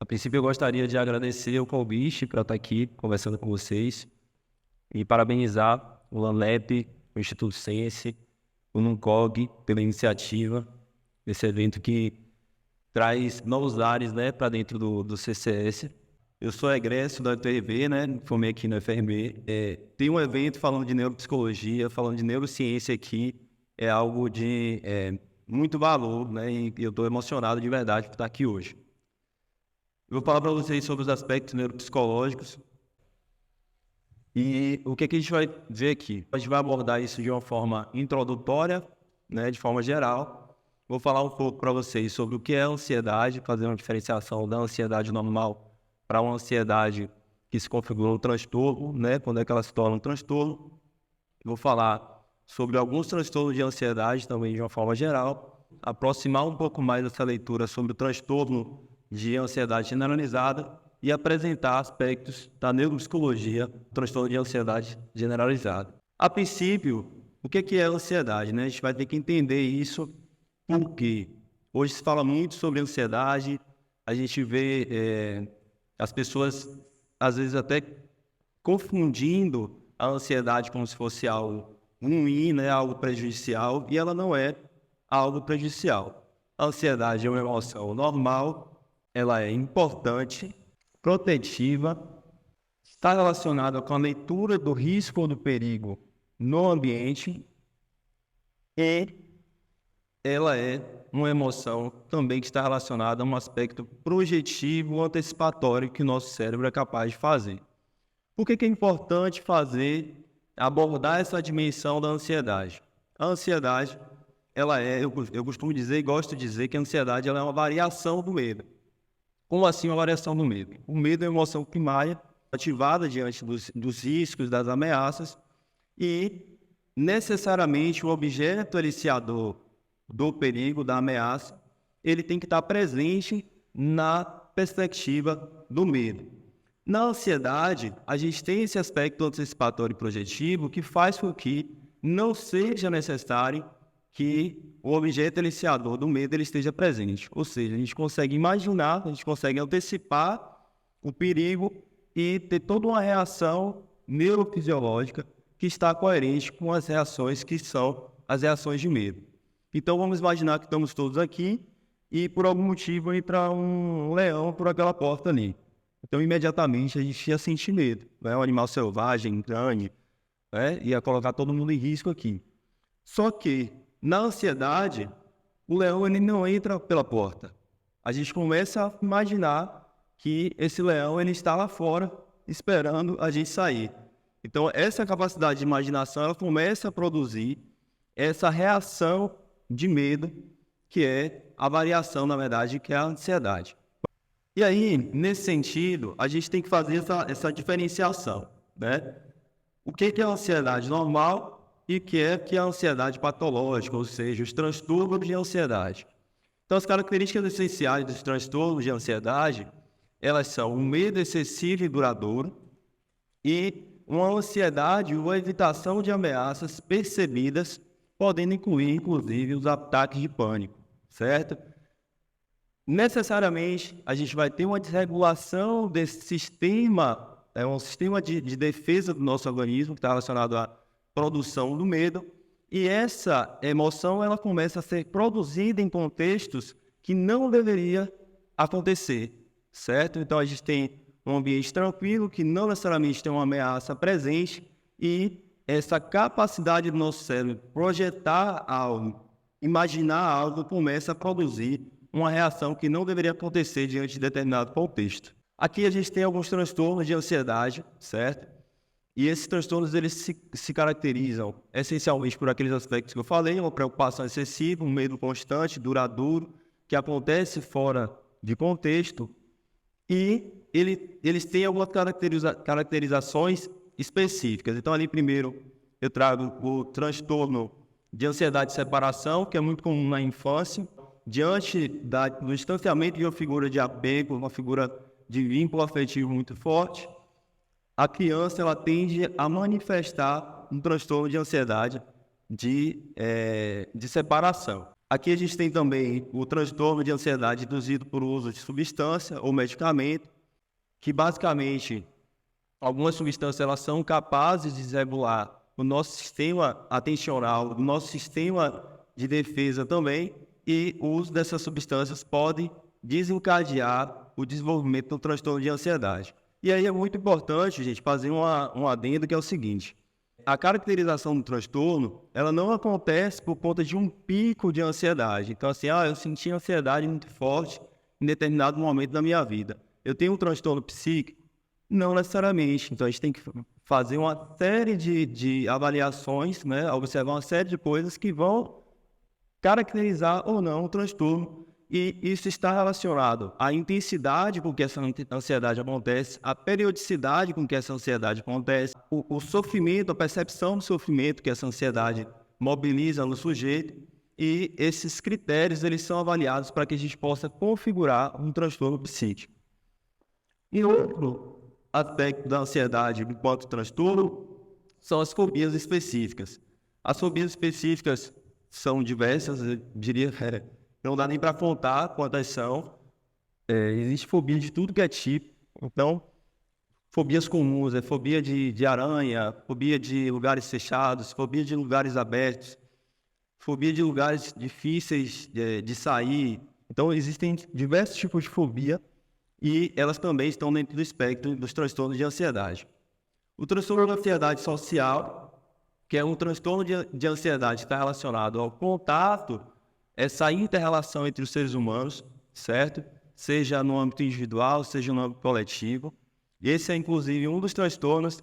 princípio, eu gostaria de agradecer o convite para estar aqui conversando com vocês e parabenizar o LANLEP, o Instituto Ciência, o NUNCOG pela iniciativa desse evento que traz novos ares, né, para dentro do CCS. Eu sou egresso da UTRV, né, formei aqui no UFRB. Tem um evento falando de neuropsicologia, falando de neurociência aqui, é algo de muito valor, né, e eu estou emocionado de verdade por estar aqui hoje. Eu vou falar para vocês sobre os aspectos neuropsicológicos e o que a gente vai ver aqui. A gente vai abordar isso de uma forma introdutória, né, de forma geral. Vou falar um pouco para vocês sobre o que é ansiedade, fazer uma diferenciação da ansiedade normal para uma ansiedade que se configura um transtorno, né, quando é que ela se torna um transtorno. Vou falar sobre alguns transtornos de ansiedade também de uma forma geral, aproximar um pouco mais dessa leitura sobre o transtorno de ansiedade generalizada e apresentar aspectos da neuropsicologia, transtorno de ansiedade generalizada. A princípio, o que é ansiedade, né? A gente vai ter que entender isso porque hoje se fala muito sobre ansiedade, a gente vê as pessoas às vezes até confundindo a ansiedade como se fosse algo ruim, né? Algo prejudicial, e ela não é algo prejudicial. A ansiedade é uma emoção normal, ela é importante, protetiva, está relacionada com a leitura do risco ou do perigo no ambiente e ela é uma emoção também que está relacionada a um aspecto projetivo, antecipatório que o nosso cérebro é capaz de fazer. Por que é importante abordar essa dimensão da ansiedade? A ansiedade, eu costumo dizer e gosto de dizer que a ansiedade ela é uma variação do medo. Como assim uma variação do medo? O medo é uma emoção primária, ativada diante dos riscos, das ameaças, e necessariamente o objeto aliciador do perigo, da ameaça, ele tem que estar presente na perspectiva do medo. Na ansiedade, a gente tem esse aspecto antecipatório e projetivo que faz com que não seja necessário que o objeto aliciador do medo ele esteja presente. Ou seja, a gente consegue imaginar, a gente consegue antecipar o perigo e ter toda uma reação neurofisiológica que está coerente com as reações que são as reações de medo. Então vamos imaginar que estamos todos aqui e por algum motivo entra um leão por aquela porta ali. Então imediatamente a gente ia sentir medo, né? Um animal selvagem, grande, né? Ia colocar todo mundo em risco aqui. Só que na ansiedade, o leão ele não entra pela porta. A gente começa a imaginar que esse leão ele está lá fora esperando a gente sair. Então essa capacidade de imaginação ela começa a produzir essa reação de medo, que é a variação, na verdade, que é a ansiedade. E aí, nesse sentido, a gente tem que fazer essa diferenciação, né? O que é a ansiedade normal e o que é a ansiedade patológica, ou seja, os transtornos de ansiedade. Então, as características essenciais dos transtornos de ansiedade, elas são um medo excessivo e duradouro e uma ansiedade ou evitação de ameaças percebidas, podendo incluir, inclusive, os ataques de pânico, certo? Necessariamente, a gente vai ter uma desregulação desse sistema, um sistema de defesa do nosso organismo, que está relacionado à produção do medo, e essa emoção ela começa a ser produzida em contextos que não deveria acontecer, certo? Então, a gente tem um ambiente tranquilo, que não necessariamente tem uma ameaça presente, e essa capacidade do nosso cérebro projetar algo, imaginar algo, começa a produzir uma reação que não deveria acontecer diante de determinado contexto. Aqui a gente tem alguns transtornos de ansiedade, certo? E esses transtornos eles se caracterizam essencialmente por aqueles aspectos que eu falei, uma preocupação excessiva, um medo constante, duradouro, que acontece fora de contexto, e eles têm algumas caracterizações específicas. Então, ali primeiro eu trago o transtorno de ansiedade de separação, que é muito comum na infância, diante do distanciamento de uma figura de apego, uma figura de vínculo afetivo muito forte, a criança ela tende a manifestar um transtorno de ansiedade de separação. Aqui a gente tem também o transtorno de ansiedade induzido por uso de substância ou medicamento, que basicamente algumas substâncias elas são capazes de desregular o nosso sistema atencional, o nosso sistema de defesa também, e o uso dessas substâncias pode desencadear o desenvolvimento do transtorno de ansiedade. E aí é muito importante, gente, fazer um adendo que é o seguinte: a caracterização do transtorno, ela não acontece por conta de um pico de ansiedade. Então, assim, eu senti ansiedade muito forte em determinado momento da minha vida. Eu tenho um transtorno psíquico? Não necessariamente. Então, a gente tem que fazer uma série de avaliações, né? Observar uma série de coisas que vão caracterizar ou não o transtorno. E isso está relacionado à intensidade com que essa ansiedade acontece, à periodicidade com que essa ansiedade acontece, o sofrimento, a percepção do sofrimento que essa ansiedade mobiliza no sujeito. E esses critérios eles são avaliados para que a gente possa configurar um transtorno psíquico. E outro aspecto da ansiedade enquanto transtorno são as fobias específicas. As fobias específicas são diversas, eu diria, não dá nem para contar quantas são. Existe fobia de tudo que é tipo. Então, fobias comuns, fobia de aranha, fobia de lugares fechados, fobia de lugares abertos, fobia de lugares difíceis de sair. Então, existem diversos tipos de fobia e elas também estão dentro do espectro dos transtornos de ansiedade. O transtorno de ansiedade social, que é um transtorno de ansiedade que está relacionado ao contato, essa inter-relação entre os seres humanos, certo? Seja no âmbito individual, seja no âmbito coletivo. Esse é, inclusive, um dos transtornos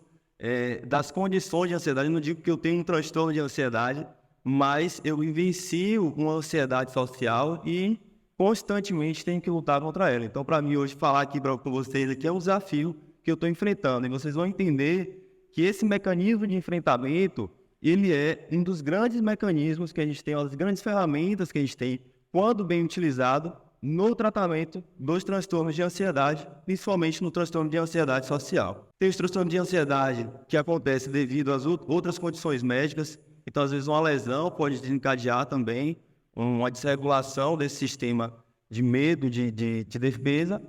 das condições de ansiedade. Eu não digo que eu tenho um transtorno de ansiedade, mas eu vivencio uma ansiedade social e constantemente tenho que lutar contra ela. Então, para mim, hoje, falar aqui com vocês aqui é um desafio que eu estou enfrentando. E vocês vão entender que esse mecanismo de enfrentamento, ele é um dos grandes mecanismos que a gente tem, uma das grandes ferramentas que a gente tem, quando bem utilizado, no tratamento dos transtornos de ansiedade, principalmente no transtorno de ansiedade social. Tem os transtornos de ansiedade que acontecem devido às outras condições médicas. Então, às vezes, uma lesão pode desencadear também uma desregulação desse sistema de medo, de defesa.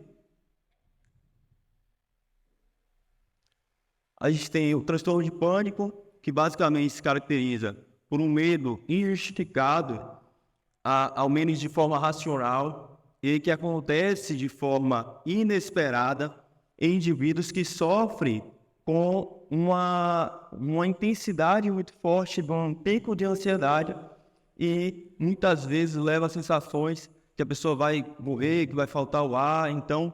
A gente tem o transtorno de pânico, que basicamente se caracteriza por um medo injustificado, ao menos de forma racional, e que acontece de forma inesperada em indivíduos que sofrem com uma intensidade muito forte, de um pico de ansiedade, e muitas vezes leva a sensações que a pessoa vai morrer, que vai faltar o ar. Então,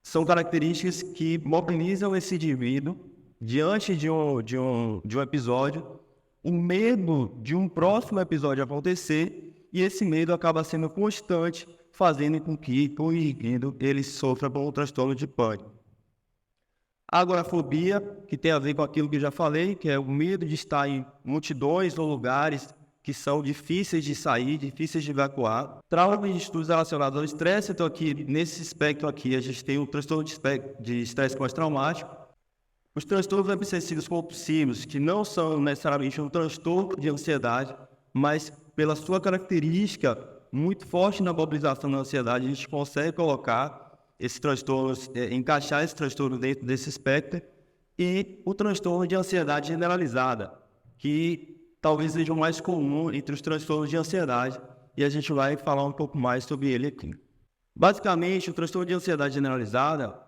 são características que mobilizam esse indivíduo diante de um episódio, o medo de um próximo episódio acontecer, e esse medo acaba sendo constante, fazendo com que o indivíduo ele sofra com um transtorno de pânico. A agorafobia, que tem a ver com aquilo que eu já falei, que é o medo de estar em multidões ou lugares que são difíceis de sair, difíceis de evacuar. Traumas de estudos relacionados ao estresse. Então, aqui, nesse espectro aqui, a gente tem o transtorno de estresse pós-traumático. Os transtornos obsessivos compulsivos, que não são necessariamente um transtorno de ansiedade, mas pela sua característica muito forte na mobilização da ansiedade, a gente consegue colocar esses transtornos, encaixar esse transtorno dentro desse espectro. E o transtorno de ansiedade generalizada, que talvez seja o mais comum entre os transtornos de ansiedade, e a gente vai falar um pouco mais sobre ele aqui. Basicamente, o transtorno de ansiedade generalizada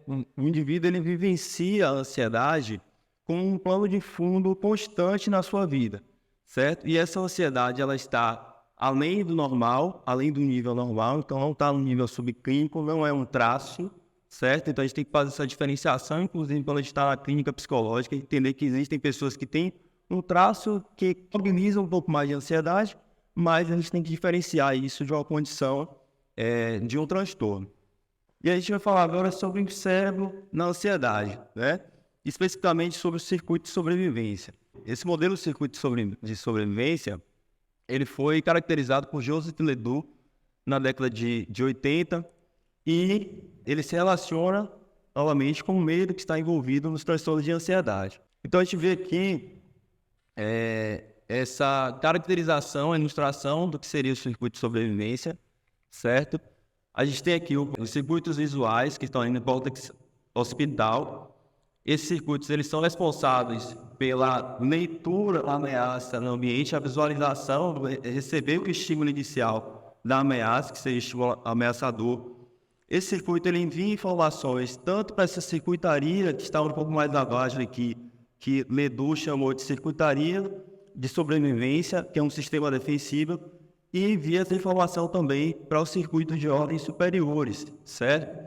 o indivíduo ele vivencia a ansiedade com um plano de fundo constante na sua vida, certo? E essa ansiedade ela está além do normal, além do nível normal, então não está no nível subclínico, não é um traço, certo? Então a gente tem que fazer essa diferenciação, inclusive quando a gente está na clínica psicológica, entender que existem pessoas que têm um traço que mobiliza um pouco mais de ansiedade, mas a gente tem que diferenciar isso de uma condição de um transtorno. E a gente vai falar agora sobre o cérebro na ansiedade, né? Especificamente sobre o circuito de sobrevivência. Esse modelo de circuito de sobrevivência, ele foi caracterizado por Joseph Ledoux na década de 80, e ele se relaciona novamente com o medo que está envolvido nos transtornos de ansiedade. Então a gente vê aqui essa caracterização, a ilustração do que seria o circuito de sobrevivência, certo? A gente tem aqui os circuitos visuais que estão aí no córtex occipital. Esses circuitos eles são responsáveis pela leitura da ameaça no ambiente, a visualização, receber o estímulo inicial da ameaça, que seria o estímulo ameaçador. Esse circuito ele envia informações tanto para essa circuitaria, que está um pouco mais abaixo aqui, que Ledoux chamou de circuitaria de sobrevivência, que é um sistema defensivo, e envia essa informação também para os circuitos de ordem superiores, certo?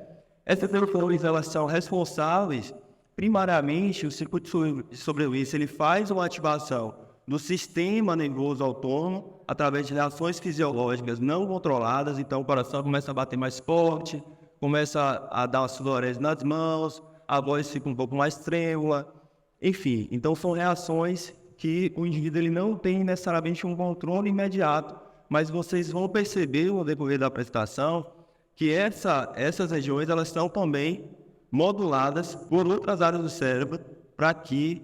Essas informações elas são responsáveis, primariamente, o circuito de sobrevivência ele faz uma ativação do sistema nervoso autônomo através de reações fisiológicas não controladas. Então o coração começa a bater mais forte, começa a dar uma sudorese nas mãos, a voz fica um pouco mais trêmula, enfim. Então são reações que o indivíduo ele não tem necessariamente um controle imediato, mas vocês vão perceber no decorrer da apresentação que essas regiões elas estão também moduladas por outras áreas do cérebro para que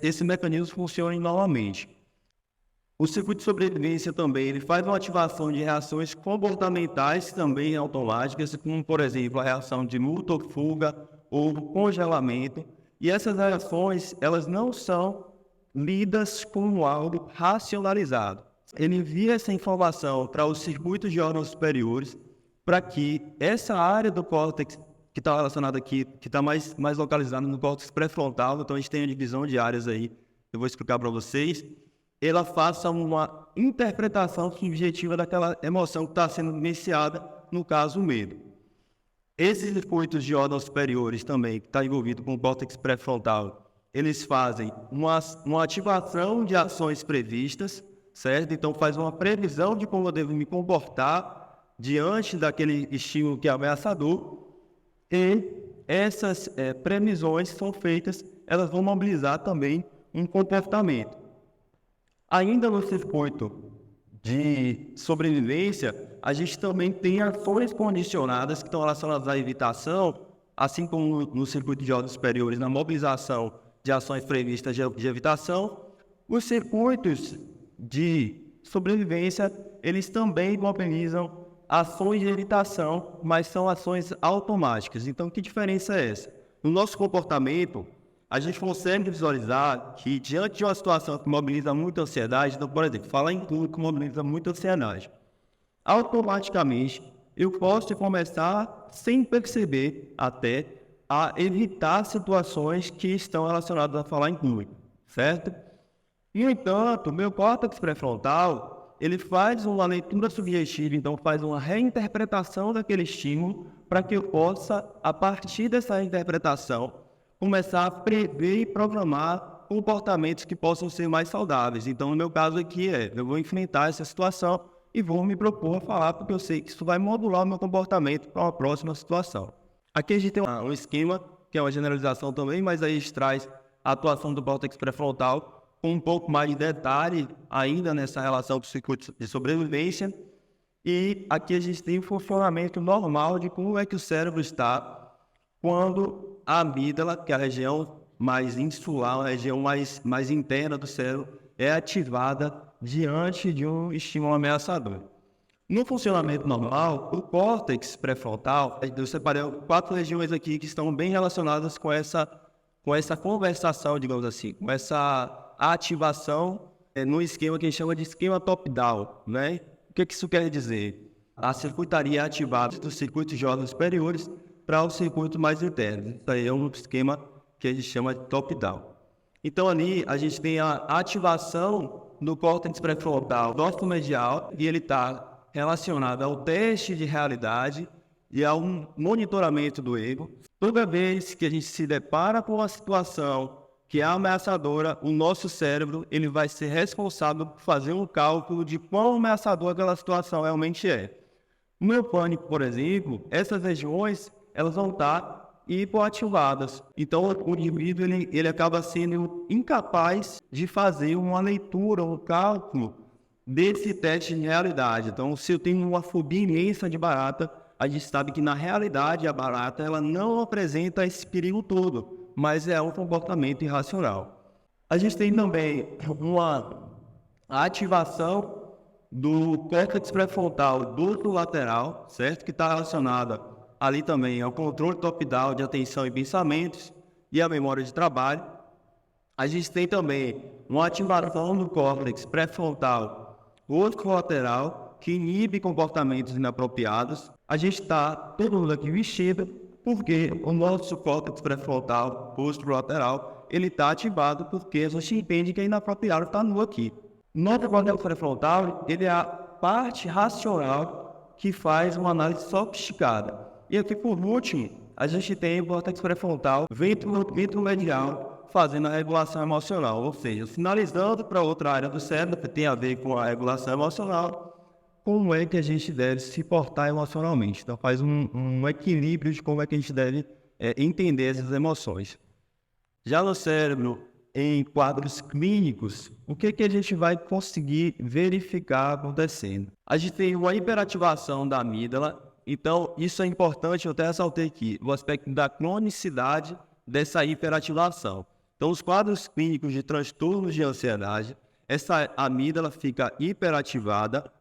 esse mecanismo funcione normalmente. O circuito de sobrevivência também ele faz uma ativação de reações comportamentais também automáticas, como, por exemplo, a reação de luta ou fuga ou congelamento. E essas reações elas não são lidas como algo racionalizado. Ele envia essa informação para os circuitos de órgãos superiores para que essa área do córtex que está relacionada aqui, que está mais localizada no córtex pré-frontal, então a gente tem a divisão de áreas aí, eu vou explicar para vocês, ela faça uma interpretação subjetiva daquela emoção que está sendo vivenciada, no caso o medo. Esses circuitos de órgãos superiores também, que está envolvido com o córtex pré-frontal, eles fazem uma ativação de ações previstas, certo? Então faz uma previsão de como eu devo me comportar diante daquele estímulo que é ameaçador, e essas previsões são feitas, elas vão mobilizar também um comportamento. Ainda no circuito de sobrevivência, a gente também tem ações condicionadas que estão relacionadas à evitação, assim como no circuito de órgãos superiores, na mobilização de ações previstas de evitação. Os circuitos de sobrevivência, eles também mobilizam ações de evitação, mas são ações automáticas. Então, que diferença é essa? No nosso comportamento, a gente consegue visualizar que, diante de uma situação que mobiliza muita ansiedade, então, por exemplo, falar em público mobiliza muita ansiedade, automaticamente eu posso começar, sem perceber até, a evitar situações que estão relacionadas a falar em público, certo? No entanto, meu córtex pré-frontal ele faz uma leitura subjetiva, então faz uma reinterpretação daquele estímulo para que eu possa, a partir dessa interpretação, começar a prever e programar comportamentos que possam ser mais saudáveis. Então, no meu caso aqui eu vou enfrentar essa situação e vou me propor a falar, porque eu sei que isso vai modular o meu comportamento para uma próxima situação. Aqui a gente tem um esquema, que é uma generalização também, mas aí a gente traz a atuação do córtex pré-frontal com um pouco mais de detalhe ainda nessa relação com o circuito de sobrevivência. E aqui a gente tem o funcionamento normal de como é que o cérebro está quando a amígdala, que é a região mais insular, a região mais interna do cérebro, é ativada diante de um estímulo ameaçador. No funcionamento normal, o córtex pré-frontal, eu separei 4 regiões aqui que estão bem relacionadas com essa conversação, digamos assim, com essa ativação no esquema que a gente chama de esquema top-down, né? O que isso quer dizer? A circuitaria é ativada dos circuitos de órgãos superiores para os circuitos mais internos. Isso aí é um esquema que a gente chama de top-down. Então ali a gente tem a ativação do córtex pré-frontal dorsomedial e ele está relacionado ao teste de realidade e ao monitoramento do ego. Toda vez que a gente se depara com uma situação que é ameaçadora, o nosso cérebro ele vai ser responsável por fazer um cálculo de quão ameaçadora aquela situação realmente é. No meu pânico, por exemplo, essas regiões elas vão estar hipoativadas. Então, o indivíduo ele acaba sendo incapaz de fazer uma leitura, um cálculo desse teste de realidade. Então, se eu tenho uma fobia imensa de barata, a gente sabe que na realidade a barata ela não apresenta esse perigo todo, mas é um comportamento irracional. A gente tem também a ativação do córtex pré-frontal duplo lateral, certo? Que está relacionada ali também ao controle top-down de atenção e pensamentos e a memória de trabalho. A gente tem também uma ativação do córtex pré-frontal lateral que inibe comportamentos inapropriados. A gente está todo mundo aqui vestido porque o nosso córtex pré-frontal lateral ele está ativado porque a gente entende que é inapropriado estar nu aqui. Nosso córtex pré-frontal ele é a parte racional que faz uma análise sofisticada. E aqui por último, a gente tem o córtex pré-frontal ventromedial fazendo a regulação emocional, ou seja, sinalizando para outra área do cérebro que tem a ver com a regulação emocional, como é que a gente deve se portar emocionalmente. Então faz um equilíbrio de como é que a gente deve entender essas emoções. Já no cérebro, em quadros clínicos, o que a gente vai conseguir verificar acontecendo? A gente tem uma hiperativação da amígdala, então isso é importante, eu até ressaltei aqui, o aspecto da cronicidade dessa hiperativação. Então os quadros clínicos de transtornos de ansiedade, essa amígdala fica hiperativada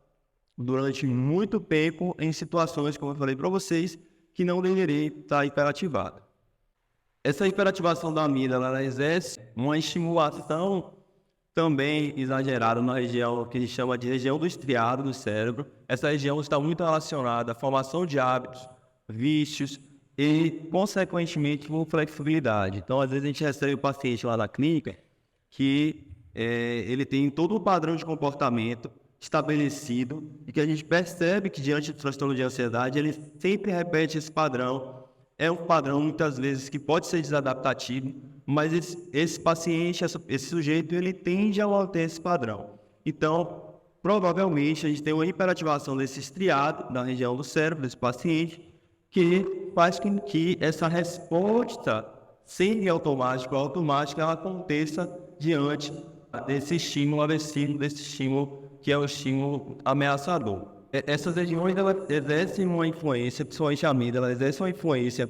durante muito tempo em situações, como eu falei para vocês, que não deveria estar hiperativada. Essa hiperativação da amígdala ela exerce uma estimulação também exagerada na região que a gente chama de região do estriado do cérebro. Essa região está muito relacionada à formação de hábitos, vícios e, consequentemente, com flexibilidade. Então, às vezes a gente recebe o paciente lá na clínica que ele tem todo um padrão de comportamento estabelecido e que a gente percebe que diante do transtorno de ansiedade ele sempre repete esse padrão. É um padrão muitas vezes que pode ser desadaptativo, mas esse paciente, esse sujeito, ele tende a manter esse padrão. Então, provavelmente a gente tem uma hiperativação desse estriado na região do cérebro desse paciente que faz com que essa resposta semi-automática ela aconteça diante desse estímulo agressivo, desse estímulo que é o estímulo ameaçador. Essas regiões elas exercem uma influência, principalmente a amígdala, ela exerce uma influência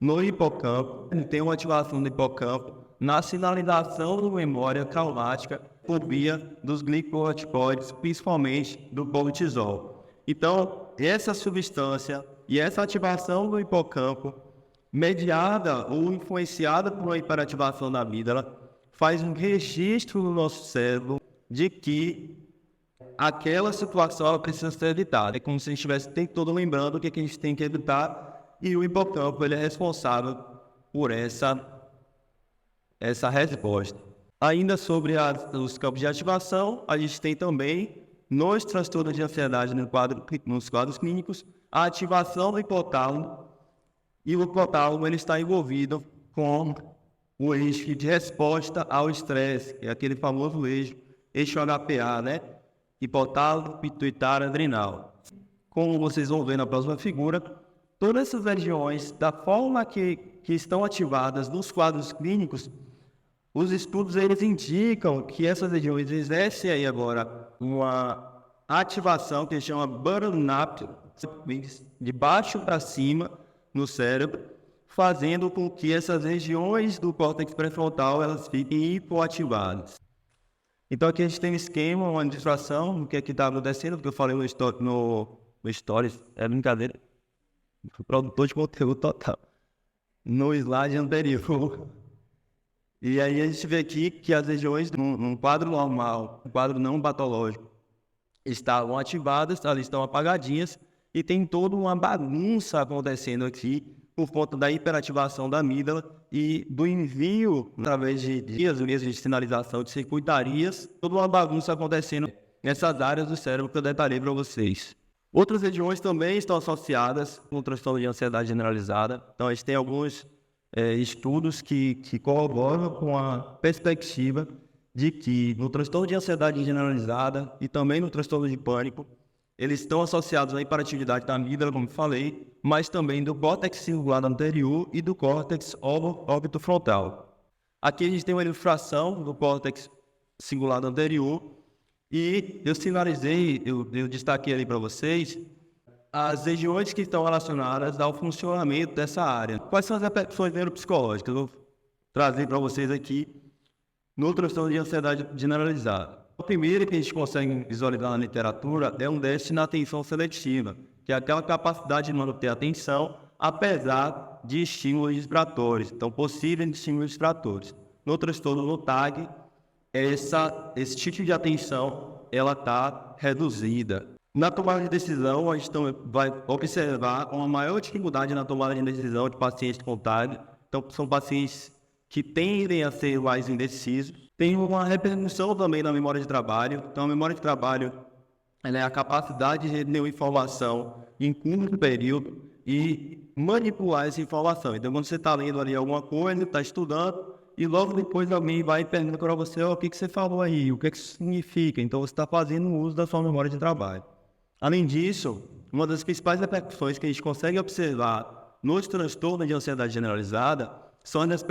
no hipocampo, tem uma ativação do hipocampo na sinalização da memória traumática por via dos glicocorticoides, principalmente do cortisol. Então, essa substância e essa ativação do hipocampo, mediada ou influenciada por uma hiperativação da amígdala, faz um registro no nosso cérebro de que aquela situação precisa ser evitada. É como se a gente estivesse o tempo todo lembrando o que a gente tem que evitar e o hipocampo ele é responsável por essa resposta. Ainda sobre os campos de ativação, a gente tem também nos transtornos de ansiedade nos quadros clínicos a ativação do hipotálamo e o hipotálamo ele está envolvido com o eixo de resposta ao estresse, que é aquele famoso eixo HPA, né? Hipotálamo, pituitário, adrenal. Como vocês vão ver na próxima figura, todas essas regiões, da forma que estão ativadas nos quadros clínicos, os estudos eles indicam que essas regiões exercem aí agora uma ativação que se chama bottom-up, de baixo para cima no cérebro, fazendo com que essas regiões do córtex pré-frontal elas fiquem hipoativadas. Então aqui a gente tem um esquema, uma ilustração do que está acontecendo, porque eu falei no Stories, é brincadeira, o produtor de conteúdo total, no slide anterior. E aí a gente vê aqui que as regiões, num quadro normal, um quadro não patológico, estavam ativadas, ali estão apagadinhas, e tem toda uma bagunça acontecendo aqui, por conta da hiperativação da amígdala e do envio, através de linhas de sinalização de circuitarias, toda uma bagunça acontecendo nessas áreas do cérebro que eu detalhei para vocês. Outras regiões também estão associadas com o transtorno de ansiedade generalizada. Então, a gente tem alguns estudos que corroboram com a perspectiva de que no transtorno de ansiedade generalizada e também no transtorno de pânico, eles estão associados à hiperatividade da amígdala, como falei, mas também do córtex cingulado anterior e do córtex orbitofrontal. Aqui a gente tem uma ilustração do córtex cingulado anterior e eu sinalizei, eu destaquei ali para vocês as regiões que estão relacionadas ao funcionamento dessa área. Quais são as repercussões neuropsicológicas? Eu vou trazer para vocês aqui no transtorno de ansiedade generalizada. O primeiro que a gente consegue visualizar na literatura é um déficit na atenção seletiva, que é aquela capacidade de manter a atenção apesar de estímulos distratores, então possíveis estímulos distratores. No transtorno no TAG, esse tipo de atenção ela está reduzida. Na tomada de decisão, a gente vai observar uma maior dificuldade na tomada de decisão de pacientes com TAG. Então, são pacientes que tendem a ser mais indecisos. Tem uma repercussão também na memória de trabalho. Então, a memória de trabalho ela é a capacidade de reter informação em curto período e manipular essa informação. Então, quando você está lendo ali alguma coisa, está estudando, e logo depois alguém vai perguntar para você, o que você falou aí, o que isso significa? Então, você está fazendo uso da sua memória de trabalho. Além disso, uma das principais repercussões que a gente consegue observar nos transtornos de ansiedade generalizada são as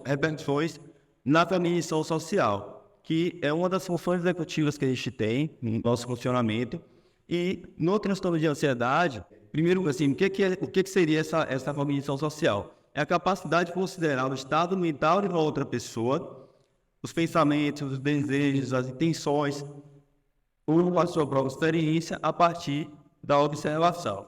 repercussões na cognição social, que é uma das funções executivas que a gente tem no nosso funcionamento. E no transtorno de ansiedade, primeiro, assim, o que seria essa cognição social? É a capacidade de considerar o estado mental de uma outra pessoa, os pensamentos, os desejos, as intenções, ou a sua própria experiência a partir da observação.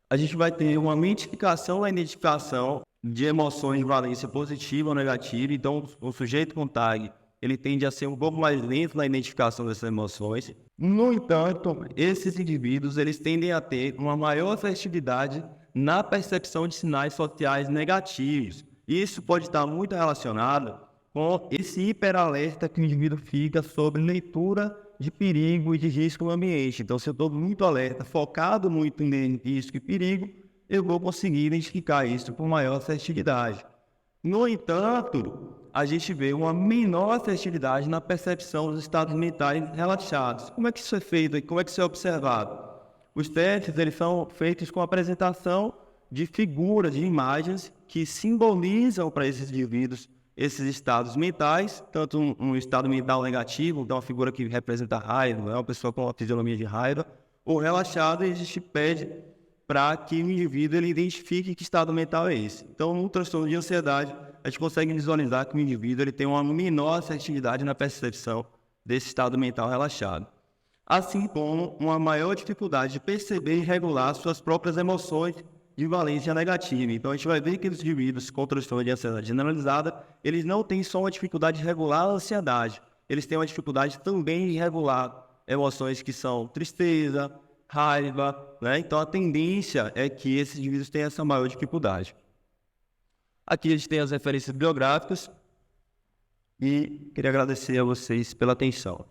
A gente vai ter uma mitificação e identificação de emoções de valência positiva ou negativa. Então, o sujeito com TAG, ele tende a ser um pouco mais lento na identificação dessas emoções. No entanto, esses indivíduos, eles tendem a ter uma maior assertividade na percepção de sinais sociais negativos. Isso pode estar muito relacionado com esse hiperalerta que o indivíduo fica sobre leitura de perigo e de risco no ambiente. Então, se eu estou muito alerta, focado muito em risco e perigo, eu vou conseguir identificar isso com maior assertividade. No entanto, a gente vê uma menor assertividade na percepção dos estados mentais relaxados. Como é que isso é feito e como é que isso é observado? Os testes eles são feitos com a apresentação de figuras, de imagens que simbolizam para esses indivíduos esses estados mentais, tanto um estado mental negativo, então uma figura que representa raiva, uma pessoa com uma fisionomia de raiva, ou relaxado, e a gente pede para que o indivíduo ele identifique que estado mental é esse. Então, no transtorno de ansiedade, a gente consegue visualizar que o indivíduo ele tem uma menor assertividade na percepção desse estado mental relaxado, assim como uma maior dificuldade de perceber e regular suas próprias emoções de valência negativa. Então, a gente vai ver que os indivíduos com transtorno de ansiedade generalizada, eles não têm só uma dificuldade de regular a ansiedade, eles têm uma dificuldade também de regular emoções que são tristeza, raiva, né? Então, a tendência é que esses indivíduos tenham essa maior dificuldade. Aqui a gente tem as referências bibliográficas e queria agradecer a vocês pela atenção.